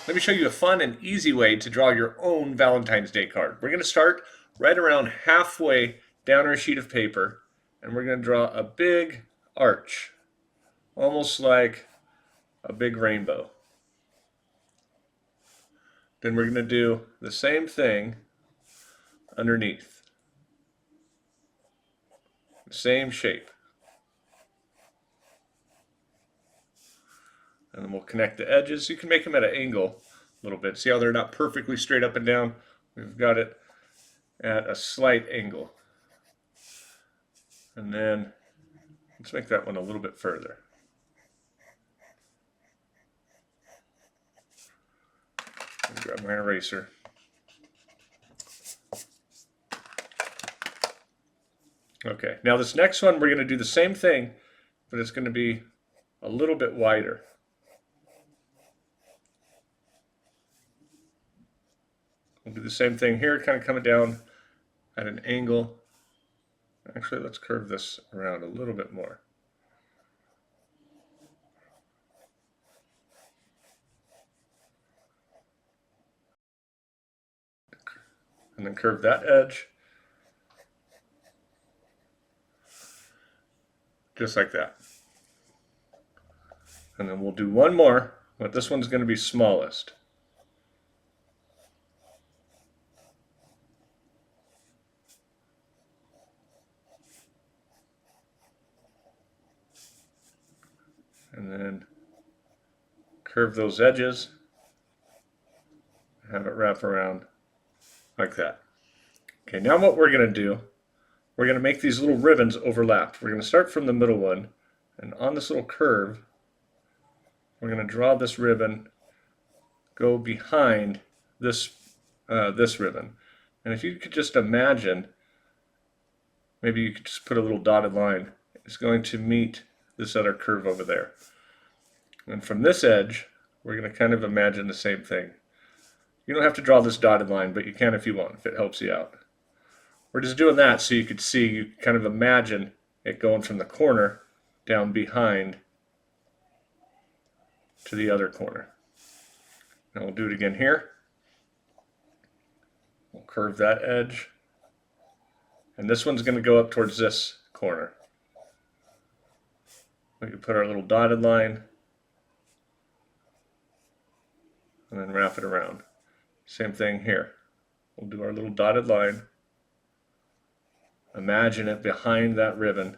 let me show you a fun and easy way to draw your own Valentine's Day card. We're going to start right around halfway down our sheet of paper, and we're going to draw a big arch, almost like a big rainbow. Then we're going to do the same thing underneath. Same shape. And then we'll connect the edges. You can make them at an angle a little bit. See how they're not perfectly straight up and down? We've got it at a slight angle. And then let's make that one a little bit further. Grab my eraser. Okay, now this next one we're going to do the same thing, but it's going to be a little bit wider. We'll do the same thing here, kind of coming down at an angle. Actually, let's curve this around a little bit more. And then curve that edge. Just like that. And then we'll do one more, but this one's going to be smallest. And then curve those edges, have it wrap around like that. Okay, now what we're going to do, we're going to make these little ribbons overlap. We're going to start from the middle one, and on this little curve, we're going to draw this ribbon, go behind this, this ribbon. And if you could just imagine, maybe you could just put a little dotted line. It's going to meet this other curve over there. And from this edge, we're going to kind of imagine the same thing. You don't have to draw this dotted line, but you can if you want, if it helps you out. We're just doing that so you could see, you kind of imagine it going from the corner down behind to the other corner. Now we'll do it again here. We'll curve that edge. And this one's going to go up towards this corner. We can put our little dotted line and then wrap it around. Same thing here. We'll do our little dotted line. Imagine it behind that ribbon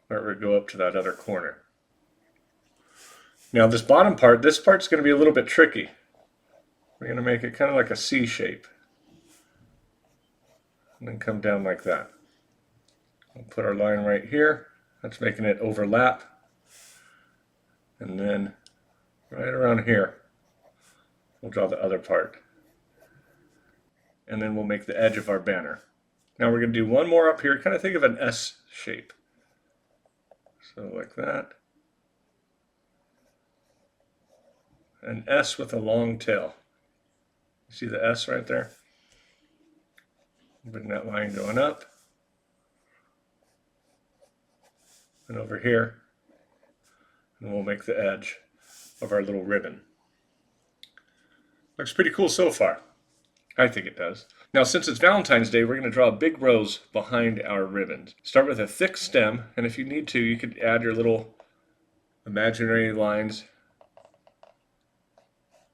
where it would go up to that other corner. Now this bottom part, this part's going to be a little bit tricky. We're going to make it kind of like a C shape. And then come down like that. We'll put our line right here. That's making it overlap. And then right around here, we'll draw the other part. And then we'll make the edge of our banner. Now we're going to do one more up here. Kind of think of an S shape. So like that. An S with a long tail. You see the S right there? Bring that line going up. And over here. And we'll make the edge of our little ribbon. Looks pretty cool so far. I think it does. Now since it's Valentine's Day, we're going to draw a big rose behind our ribbons. Start with a thick stem, and if you need to, you could add your little imaginary lines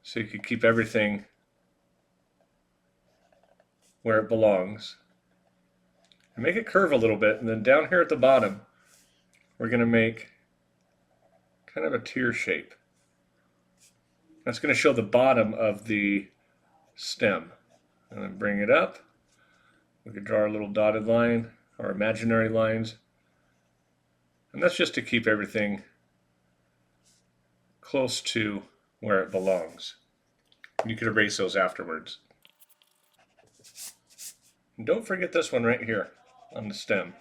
so you could keep everything where it belongs. And make it curve a little bit, and then down here at the bottom, we're going to make kind of a tear shape. That's going to show the bottom of the stem. And then bring it up. We could draw our little dotted line, our imaginary lines. And that's just to keep everything close to where it belongs. You could erase those afterwards. And don't forget this one right here on the stem.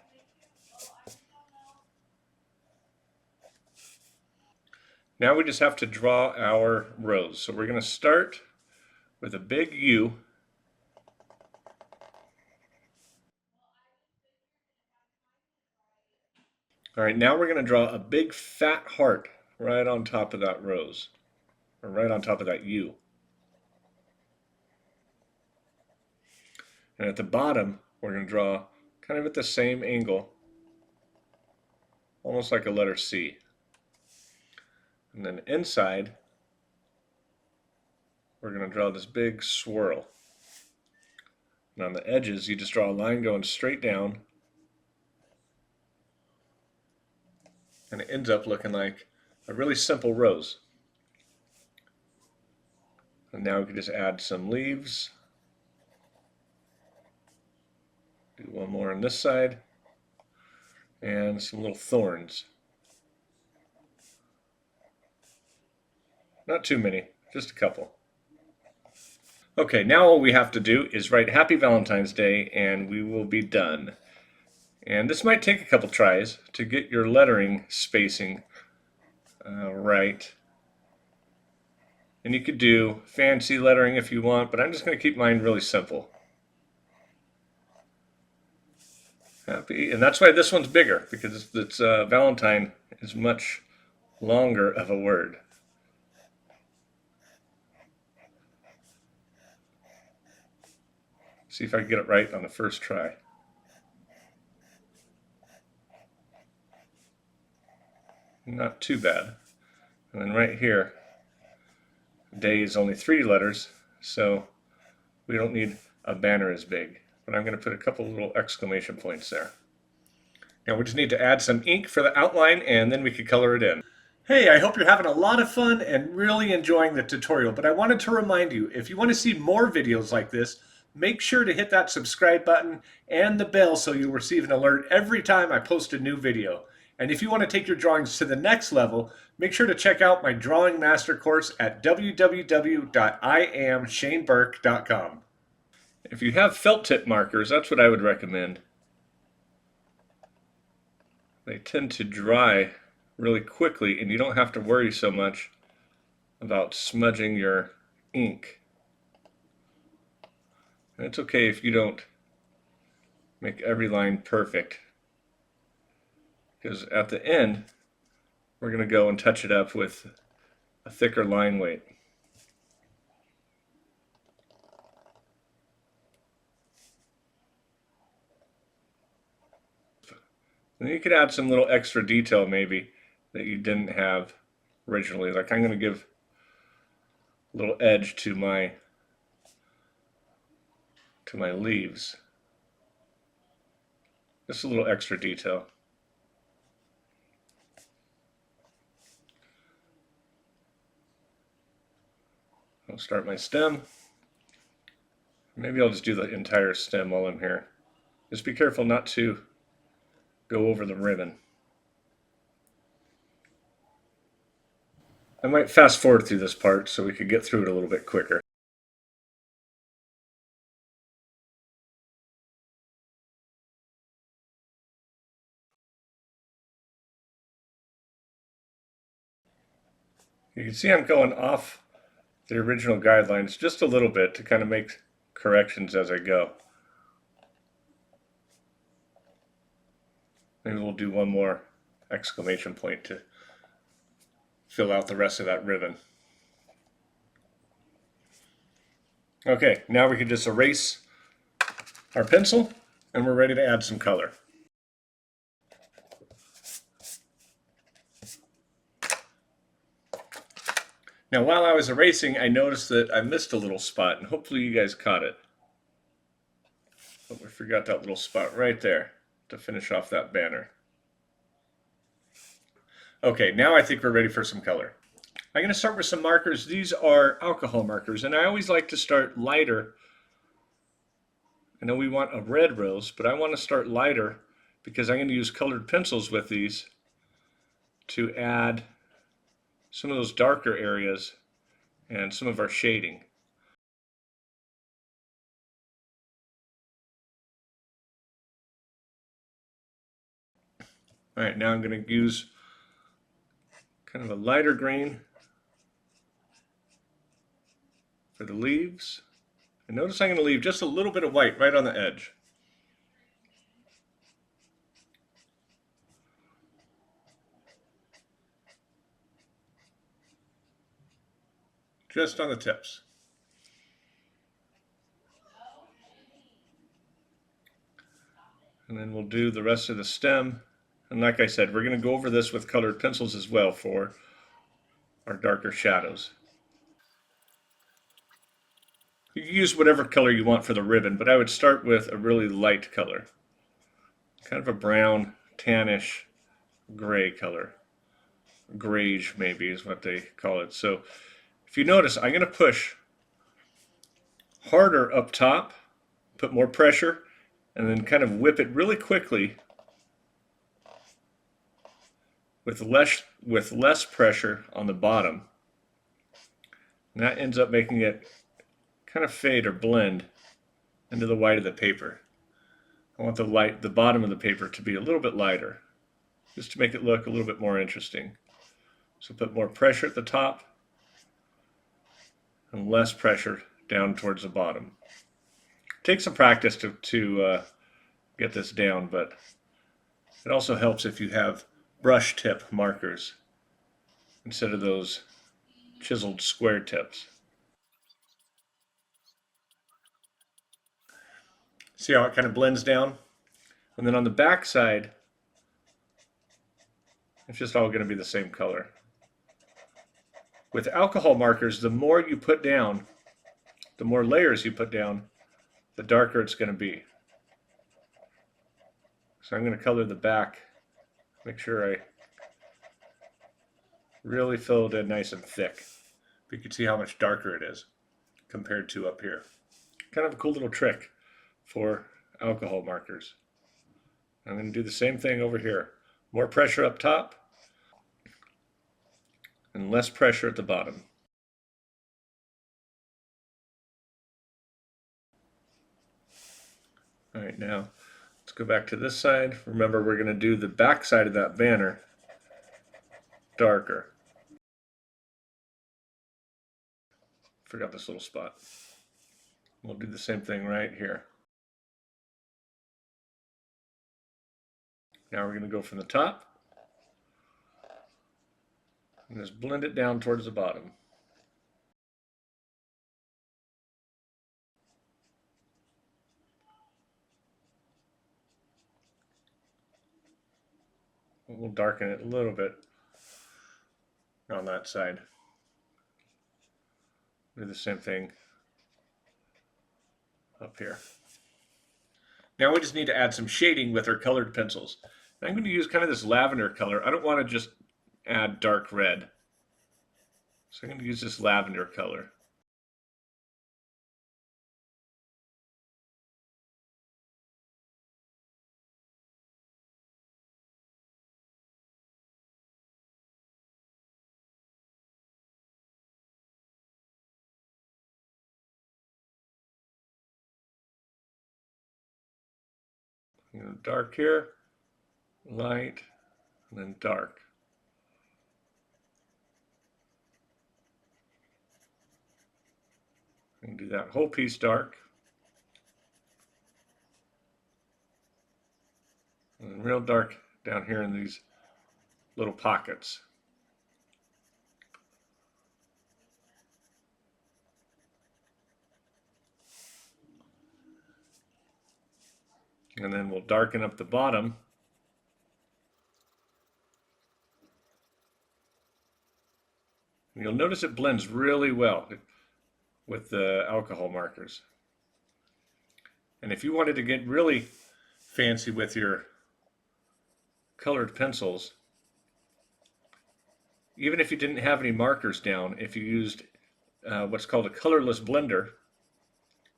Now we just have to draw our rose. So we're going to start with a big U. All right, now we're going to draw a big fat heart right on top of that rose. or right on top of that U. And at the bottom, we're going to draw kind of at the same angle, almost like a letter C. And then inside, we're going to draw this big swirl. And on the edges, you just draw a line going straight down, and it ends up looking like a really simple rose. And now we can just add some leaves. Do one more on this side, and some little thorns. Not too many, just a couple. Okay, now all we have to do is write Happy Valentine's Day, and we will be done. And this might take a couple tries to get your lettering spacing right. And you could do fancy lettering if you want, but I'm just going to keep mine really simple. Happy, and that's why this one's bigger, because it's Valentine is much longer of a word. See if I can get it right on the first try. Not too bad. And then right here, day is only 3 letters, so we don't need a banner as big. But I'm going to put a couple little exclamation points there. Now we just need to add some ink for the outline, and then we can color it in. Hey, I hope you're having a lot of fun and really enjoying the tutorial, but I wanted to remind you, if you want to see more videos like this, make sure to hit that subscribe button and the bell so you'll receive an alert every time I post a new video. And if you want to take your drawings to the next level, make sure to check out my Drawing Master course at www.iamshaneburke.com. If you have felt tip markers, that's what I would recommend. They tend to dry really quickly, and you don't have to worry so much about smudging your ink. And it's okay if you don't make every line perfect, because at the end we're going to go and touch it up with a thicker line weight. And you could add some little extra detail maybe that you didn't have originally. Like I'm going to give a little edge to my leaves. Just a little extra detail. I'll start my stem. Maybe I'll just do the entire stem while I'm here. Just be careful not to go over the ribbon. I might fast forward through this part so we could get through it a little bit quicker. You can see I'm going off the original guidelines just a little bit to kind of make corrections as I go. Maybe we'll do one more exclamation point to fill out the rest of that ribbon. Okay, now we can just erase our pencil and we're ready to add some color. Now while I was erasing, I noticed that I missed a little spot, and hopefully you guys caught it. But we forgot that little spot right there to finish off that banner. Okay, now I think we're ready for some color. I'm going to start with some markers. These are alcohol markers, and I always like to start lighter. I know we want a red rose, but I want to start lighter because I'm going to use colored pencils with these to add some of those darker areas and some of our shading. All right, now I'm going to use kind of a lighter green for the leaves. And notice I'm going to leave just a little bit of white right on the edge. just on the tips. And then we'll do the rest of the stem. And like I said, we're going to go over this with colored pencils as well for our darker shadows. You can use whatever color you want for the ribbon, but I would start with a really light color. Kind of a brown, tannish, gray color. Grayish maybe is what they call it. So if you notice, I'm going to push harder up top, put more pressure, and then kind of whip it really quickly with less pressure on the bottom. And that ends up making it kind of fade or blend into the white of the paper. I want the bottom of the paper to be a little bit lighter, just to make it look a little bit more interesting. So put more pressure at the top and less pressure down towards the bottom. Take some practice to get this down, but it also helps if you have brush tip markers instead of those chiseled square tips. See how it kind of blends down? And then on the back side, it's just all going to be the same color. With alcohol markers, the more you put down, the more layers you put down, the darker it's going to be. So I'm going to color the back, make sure I really fill it in nice and thick. But you can see how much darker it is compared to up here. Kind of a cool little trick for alcohol markers. I'm going to do the same thing over here. More pressure up top and less pressure at the bottom. All right, now let's go back to this side. Remember, we're going to do the back side of that banner darker. Forgot this little spot. We'll do the same thing right here. Now we're going to go from the top and just blend it down towards the bottom. We'll darken it a little bit on that side. Do the same thing up here. Now we just need to add some shading with our colored pencils. I'm going to use kind of this lavender color. I don't want to just add dark red. So I'm going to use this lavender color. Dark here, light, and then dark. I can do that whole piece dark. And real dark down here in these little pockets. And then we'll darken up the bottom. And you'll notice it blends really well with the alcohol markers. And if you wanted to get really fancy with your colored pencils, even if you didn't have any markers down, if you used what's called a colorless blender,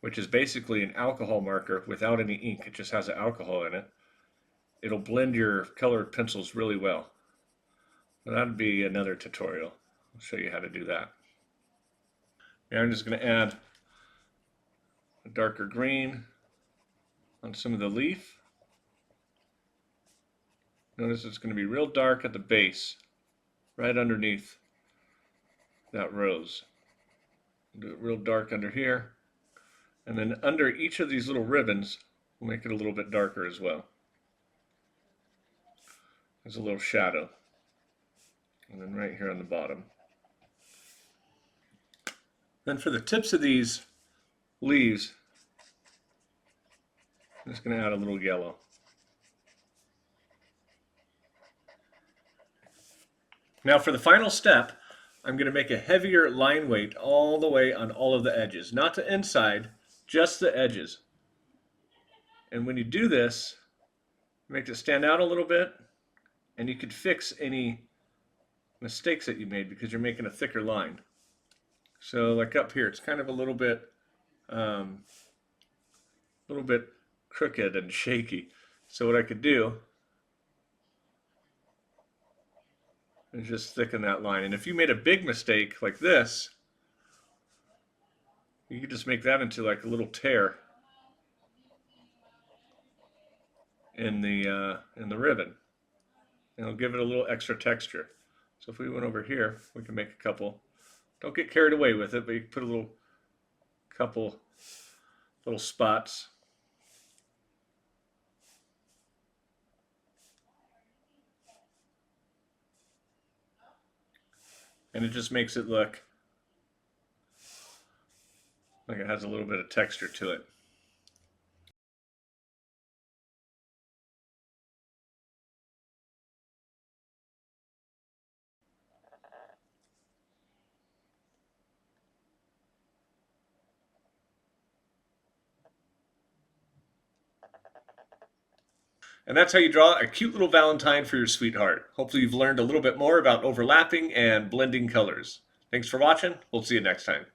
which is basically an alcohol marker without any ink, it just has alcohol in it, it'll blend your colored pencils really well. And that'd be another tutorial. I'll show you how to do that. Now I'm just going to add a darker green on some of the leaf. Notice it's going to be real dark at the base, right underneath that rose. Do it real dark under here. And then under each of these little ribbons, we'll make it a little bit darker as well. There's a little shadow. And then right here on the bottom. Then for the tips of these leaves, I'm just going to add a little yellow. Now for the final step, I'm going to make a heavier line weight all the way on all of the edges. Not the inside, just the edges. And when you do this, it makes it stand out a little bit, and you can fix any mistakes that you made because you're making a thicker line. So like up here, it's kind of a little bit crooked and shaky. So what I could do is just thicken that line. And if you made a big mistake like this, you could just make that into like a little tear in the ribbon. And it'll give it a little extra texture. So if we went over here, we can make a couple. Don't get carried away with it, but you can put a couple little spots. And it just makes it look like it has a little bit of texture to it. And that's how you draw a cute little Valentine for your sweetheart. Hopefully you've learned a little bit more about overlapping and blending colors. Thanks for watching. We'll see you next time.